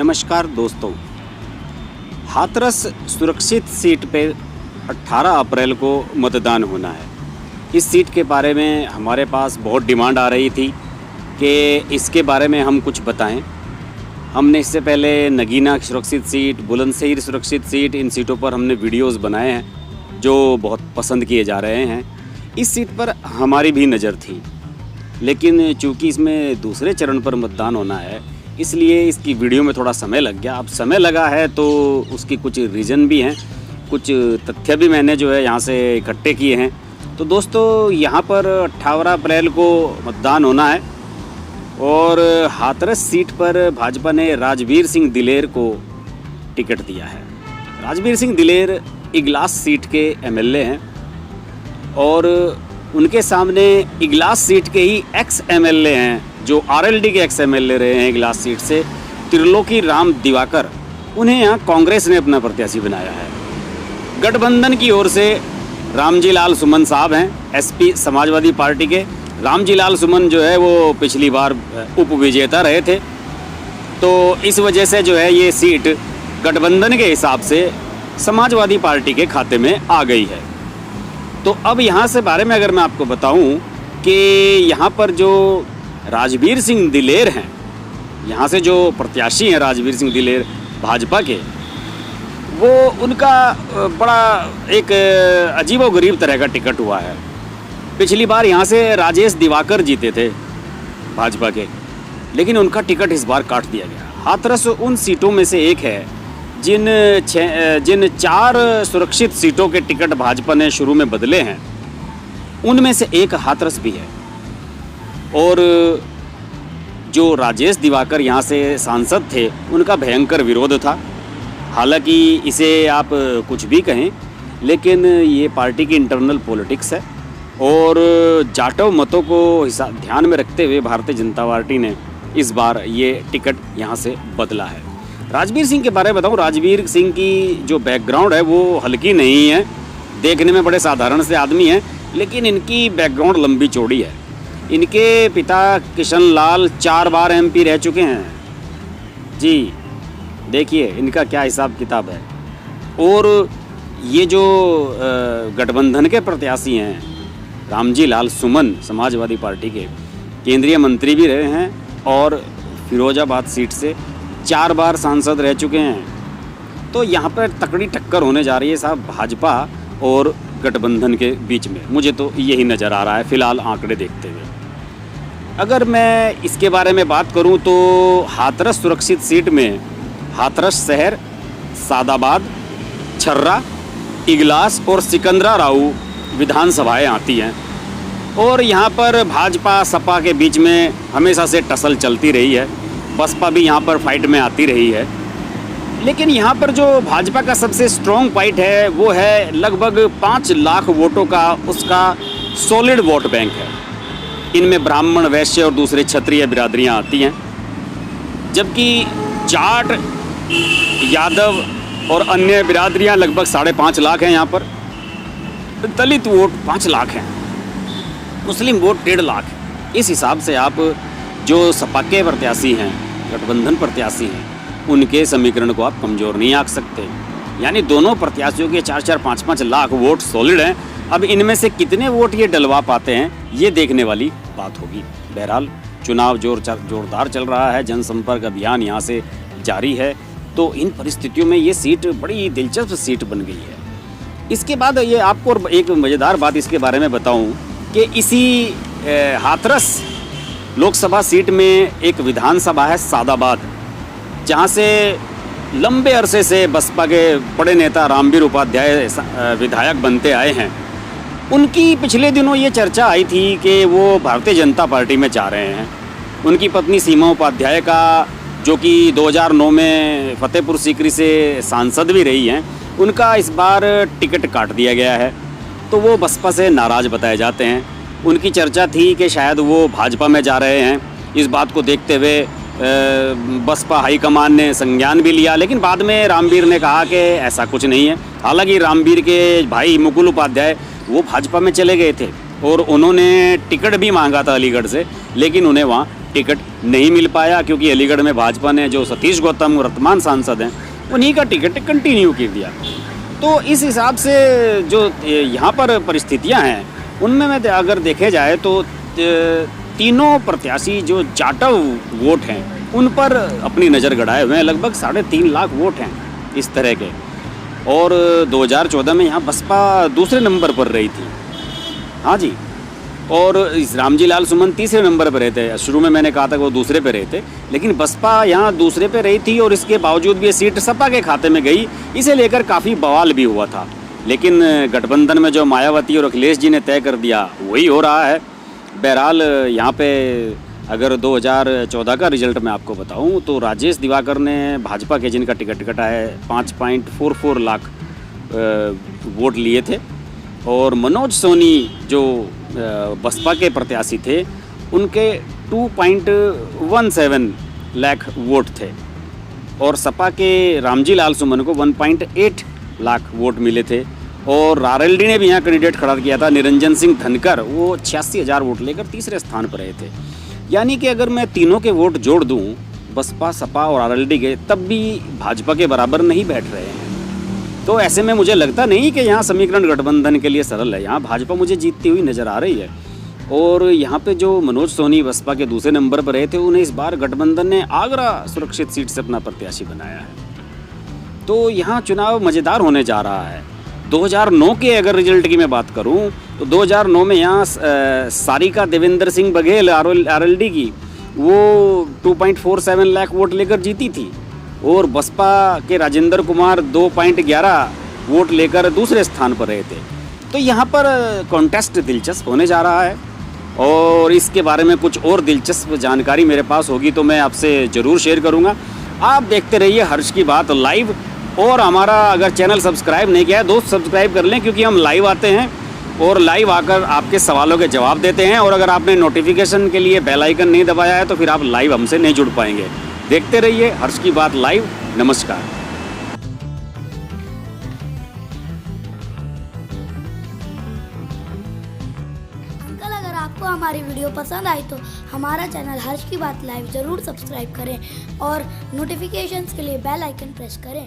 नमस्कार दोस्तों, हाथरस सुरक्षित सीट पे 18 अप्रैल को मतदान होना है। इस सीट के बारे में हमारे पास बहुत डिमांड आ रही थी कि इसके बारे में हम कुछ बताएं। हमने इससे पहले नगीना सुरक्षित सीट, बुलंदशहर सुरक्षित सीट, इन सीटों पर हमने वीडियोस बनाए हैं जो बहुत पसंद किए जा रहे हैं। इस सीट पर हमारी भी नज़र थी, लेकिन चूंकि इसमें दूसरे चरण पर मतदान होना है इसलिए इसकी वीडियो में थोड़ा समय लग गया। अब समय लगा है तो उसकी कुछ रीज़न भी हैं, कुछ तथ्य भी मैंने जो है यहाँ से इकट्ठे किए हैं। तो दोस्तों, यहाँ पर 18 अप्रैल को मतदान होना है और हाथरस सीट पर भाजपा ने राजवीर सिंह दिलेर को टिकट दिया है। राजवीर सिंह दिलेर इगलास सीट के एमएलए हैं और उनके सामने इगलास सीट के ही एक्स एमएलए हैं जो आरएलडी के एक्स एमएलए रहे हैं इगलास सीट से, त्रिलोकी राम दिवाकर। उन्हें यहाँ कांग्रेस ने अपना प्रत्याशी बनाया है। गठबंधन की ओर से रामजी लाल सुमन साहब हैं, एसपी समाजवादी पार्टी के। रामजी लाल सुमन जो है वो पिछली बार उप विजेता रहे थे, तो इस वजह से जो है ये सीट गठबंधन के हिसाब से समाजवादी पार्टी के खाते में आ गई है। तो अब यहाँ से बारे में अगर मैं आपको बताऊँ कि यहाँ पर जो राजवीर सिंह दिलेर हैं, यहाँ से जो प्रत्याशी हैं राजवीर सिंह दिलेर भाजपा के, वो उनका बड़ा एक अजीबोगरीब तरह का टिकट हुआ है। पिछली बार यहाँ से राजेश दिवाकर जीते थे भाजपा के, लेकिन उनका टिकट इस बार काट दिया गया। हाथरस उन सीटों में से एक है जिन 4 सुरक्षित सीटों के टिकट भाजपा ने शुरू में बदले हैं, उनमें से एक हाथरस भी है। और जो राजेश दिवाकर यहाँ से सांसद थे, उनका भयंकर विरोध था। हालांकि इसे आप कुछ भी कहें, लेकिन ये पार्टी की इंटरनल पॉलिटिक्स है और जाटव मतों को ध्यान में रखते हुए भारतीय जनता पार्टी ने इस बार ये टिकट यहाँ से बदला है। राजवीर सिंह के बारे में बताऊँ, राजवीर सिंह की जो बैकग्राउंड है वो हल्की नहीं है। देखने में बड़े साधारण से आदमी हैं, लेकिन इनकी बैकग्राउंड लंबी चौड़ी है। इनके पिता किशन लाल 4 बार एमपी रह चुके हैं जी। देखिए इनका क्या हिसाब किताब है। और ये जो गठबंधन के प्रत्याशी हैं रामजी लाल सुमन, समाजवादी पार्टी के केंद्रीय मंत्री भी रहे हैं और फिरोजाबाद सीट से 4 बार सांसद रह चुके हैं। तो यहाँ पर तकड़ी टक्कर होने जा रही है साहब भाजपा और गठबंधन के बीच में। मुझे तो यही नज़र आ रहा है फ़िलहाल आंकड़े देखते हुए। अगर मैं इसके बारे में बात करूं तो हाथरस सुरक्षित सीट में हाथरस शहर, सादाबाद, छर्रा, इगलास और सिकंदराराऊ विधानसभाएं आती हैं और यहाँ पर भाजपा सपा के बीच में हमेशा से टसल चलती रही है। बसपा भी यहाँ पर फाइट में आती रही है, लेकिन यहाँ पर जो भाजपा का सबसे स्ट्रॉन्ग फाइट है वो है लगभग 5 लाख वोटों का उसका सॉलिड वोट बैंक है। इनमें ब्राह्मण, वैश्य और दूसरे क्षत्रिय बिरादरियाँ आती हैं, जबकि जाट, यादव और अन्य बिरादरियाँ लगभग 5.5 लाख हैं यहाँ पर। दलित वोट 5 लाख हैं, मुस्लिम वोट 1.5 लाख है। इस हिसाब से आप जो सपा के प्रत्याशी हैं, गठबंधन प्रत्याशी हैं, उनके समीकरण को आप कमज़ोर नहीं आंक सकते। यानी दोनों प्रत्याशियों के 4-4, 5-5 लाख वोट सॉलिड हैं। अब इनमें से कितने वोट ये डलवा पाते हैं, ये देखने वाली बात होगी। बहरहाल चुनाव जोरदार चल रहा है, जनसंपर्क अभियान यहाँ से जारी है। तो इन परिस्थितियों में ये सीट बड़ी दिलचस्प सीट बन गई है। इसके बाद ये आपको एक मज़ेदार बात इसके बारे में बताऊँ कि इसी हाथरस लोकसभा सीट में एक विधानसभा है सादाबाद, जहाँ से लंबे अरसे से बसपा के बड़े नेता रामवीर उपाध्याय विधायक बनते आए हैं। उनकी पिछले दिनों ये चर्चा आई थी कि वो भारतीय जनता पार्टी में जा रहे हैं। उनकी पत्नी सीमा उपाध्याय का, जो कि 2009 में फतेहपुर सीकरी से सांसद भी रही हैं, उनका इस बार टिकट काट दिया गया है। तो वो बसपा से नाराज़ बताए जाते हैं। उनकी चर्चा थी कि शायद वो भाजपा में जा रहे हैं। इस बात को देखते हुए बसपा हाईकमान ने संज्ञान भी लिया, लेकिन बाद में रामवीर ने कहा कि ऐसा कुछ नहीं है। हालांकि रामवीर के भाई मुकुल उपाध्याय वो भाजपा में चले गए थे और उन्होंने टिकट भी मांगा था अलीगढ़ से, लेकिन उन्हें वहाँ टिकट नहीं मिल पाया, क्योंकि अलीगढ़ में भाजपा ने जो सतीश गौतम वर्तमान सांसद हैं उन्हीं का टिकट कंटिन्यू कर दिया। तो इस हिसाब से जो यहाँ पर परिस्थितियाँ हैं उनमें मैं अगर देखे जाए तो तीनों प्रत्याशी जो जाटव वोट हैं उन पर अपनी नज़र गड़ाए हुए हैं। लगभग 3.5 लाख वोट हैं इस तरह के। और 2014 में यहाँ बसपा दूसरे नंबर पर रही थी, हाँ जी, और इस रामजी लाल सुमन तीसरे नंबर पर रहे थे। शुरू में मैंने कहा था वो दूसरे पे रहे थे, लेकिन बसपा यहाँ दूसरे पे रही थी और इसके बावजूद भी ये सीट सपा के खाते में गई। इसे लेकर काफ़ी बवाल भी हुआ था, लेकिन गठबंधन में जो मायावती और अखिलेश जी ने तय कर दिया वही हो रहा है। बहरहाल यहाँ पे अगर 2014 का रिजल्ट मैं आपको बताऊं तो राजेश दिवाकर ने भाजपा के, जिनका टिकट कटा है, 5.44 लाख वोट लिए थे, और मनोज सोनी जो बसपा के प्रत्याशी थे उनके 2.17 लाख वोट थे, और सपा के रामजी लाल सुमन को 1.8 लाख वोट मिले थे। और आरएलडी ने भी यहाँ कैंडिडेट खड़ा किया था, निरंजन सिंह धनकर, वो 86,000 वोट लेकर तीसरे स्थान पर रहे थे। यानी कि अगर मैं तीनों के वोट जोड़ दूं, बसपा, सपा और आरएलडी के, तब भी भाजपा के बराबर नहीं बैठ रहे हैं। तो ऐसे में मुझे लगता नहीं कि यहाँ समीकरण गठबंधन के लिए सरल है। यहाँ भाजपा मुझे जीतती हुई नज़र आ रही है। और यहाँ पे जो मनोज सोनी बसपा के दूसरे नंबर पर रहे थे, उन्हें इस बार गठबंधन ने आगरा सुरक्षित सीट से अपना प्रत्याशी बनाया है। तो यहाँ चुनाव मज़ेदार होने जा रहा है। 2009 के अगर रिजल्ट की मैं बात करूं तो 2009 में यहाँ सारिका देवेंद्र सिंह बघेल आरएलडी की, वो 2.47 लाख वोट लेकर जीती थी, और बसपा के राजेंद्र कुमार 2.11 वोट लेकर दूसरे स्थान पर रहे थे। तो यहाँ पर कॉन्टेस्ट दिलचस्प होने जा रहा है, और इसके बारे में कुछ और दिलचस्प जानकारी मेरे पास होगी तो मैं आपसे ज़रूर शेयर करूँगा। आप देखते रहिए हर्ष की बात लाइव। और हमारा अगर चैनल सब्सक्राइब नहीं किया है, दोस्त सब्सक्राइब कर लें, क्योंकि हम लाइव आते हैं और लाइव आकर आपके सवालों के जवाब देते हैं। और अगर आपने नोटिफिकेशन के लिए बेल आइकन नहीं दबाया है तो फिर आप लाइव हमसे नहीं जुड़ पाएंगे। देखते रहिए हर्ष की बात लाइव। नमस्कार। अंकल, अगर आपको हमारी वीडियो पसंद आई तो हमारा चैनल हर्ष की बात लाइव ज़रूर सब्सक्राइब करें और नोटिफिकेशंस के लिए बेल आइकन प्रेस करें।